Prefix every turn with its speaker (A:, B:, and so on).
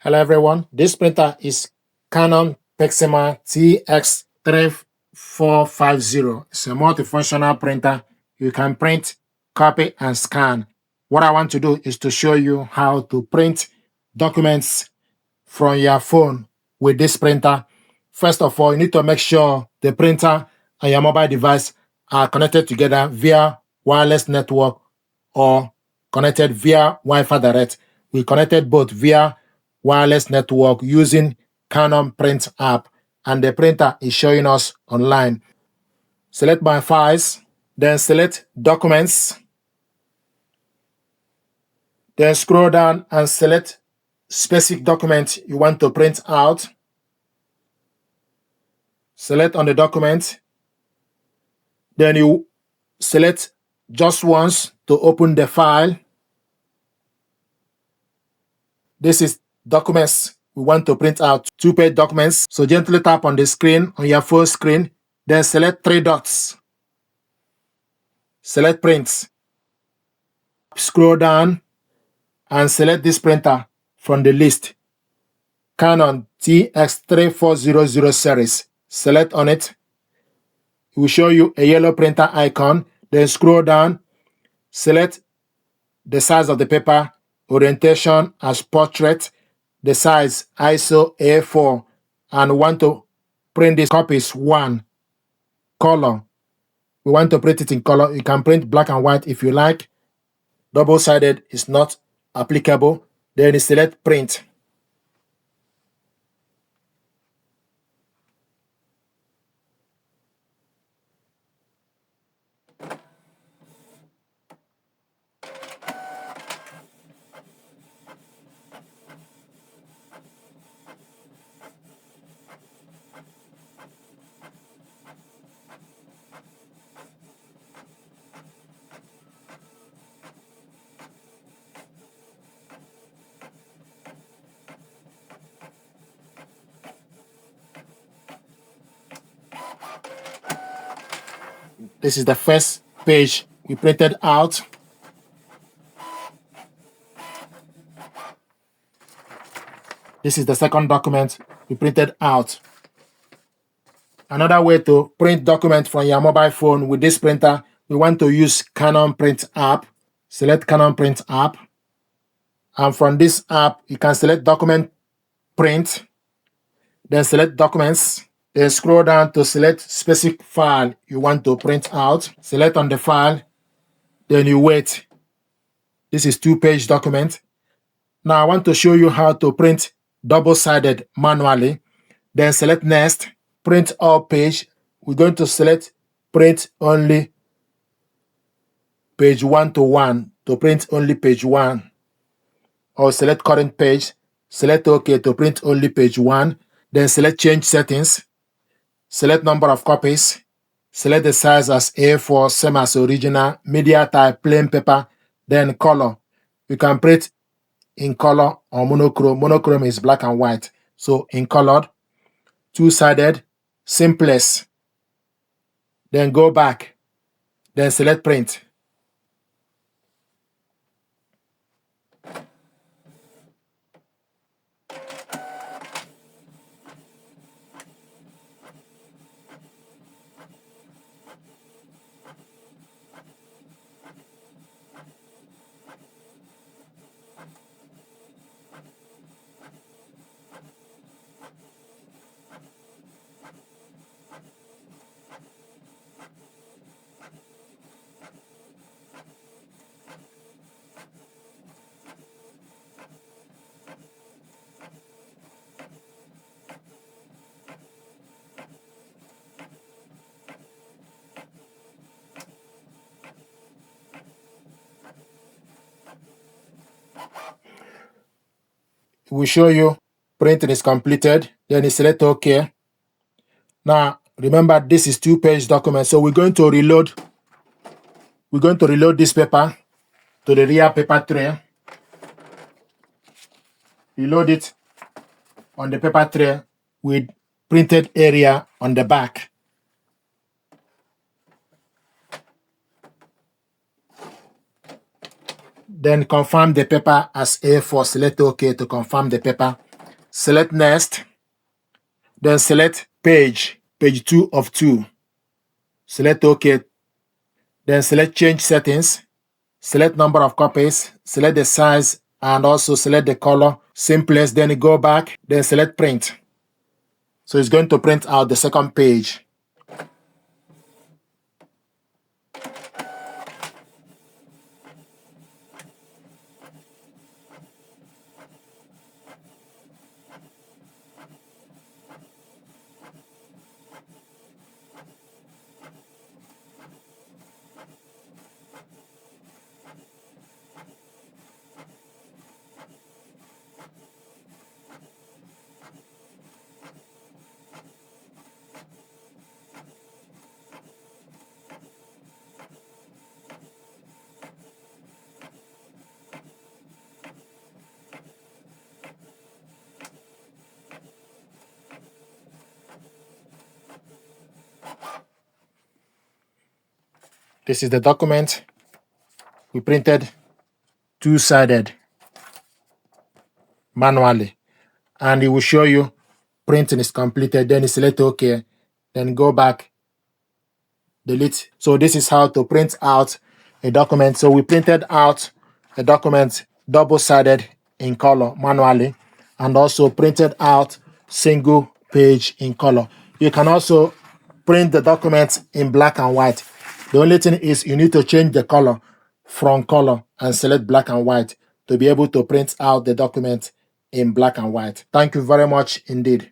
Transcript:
A: Hello everyone, this printer is Canon PIXMA TS3450. It's a multifunctional printer. You can print, copy, and scan. What I want to do is to show you how to print documents from your phone with this printer. First of all, you need to make sure the printer and your mobile device are connected together via wireless network or connected via Wi-Fi direct. We connected both via wireless network using Canon Print app, and the printer is showing us online. Select My Files, then select Documents, then scroll down and select specific document you want to print out. Select on the document, then you select just once to open the file. This is documents we want to print out, 2-page documents. So gently tap on the screen, on your phone screen, then select 3 dots. Select Print. Scroll down and select this printer from the list, Canon TX3450 series. Select on it. It will show you a yellow printer icon. Then scroll down, select the size of the paper, orientation as portrait, the size ISO A4, and want to print this copies 1. Color. We want to print it in color. You can print black and white if you like. Double-sided is not applicable. Then you select Print. This is the first page we printed out. This is the second document we printed out. Another way to print documents from your mobile phone with this printer, we want to use Canon Print app. Select Canon Print app. And from this app, you can select Document Print. Then select Documents. Then scroll down to select specific file you want to print out. Select on the file. Then you wait. This is 2-page document. Now I want to show you how to print double-sided manually. Then select Next. Print all page. We're going to select Print only page 1:1 to print only page 1. Or select Current page. Select OK to print only page 1. Then select Change Settings. Select Number of copies. Select the size as A4, same as original. Media type, plain paper. Then color. You can print in color or monochrome. Monochrome is black and white. So in colored, 2-sided, simplest. Then go back. Then select Print. It will show you printing is completed. Then you select OK. Now remember, this is 2-page document, so we're going to reload. We're going to reload this paper to the rear paper tray. Reload it on the paper tray with printed area on the back. Then confirm the paper as A4. Select OK to confirm the paper select next, then select page 2 of 2. Select OK, then select change settings, select number of copies, select the size, and also select the color. Same place, then you go back, then select print. So it's going to print out the second page. This is the document we printed two-sided manually, and it will show you printing is completed. Then you select OK, then go back, delete. So this is how to print out a document. So we printed out a document double-sided in color manually, and also printed out single page in color. You can also print the document in black and white. The only thing is you need to change the color from color and select black and white to be able to print out the document in black and white. Thank you very much indeed.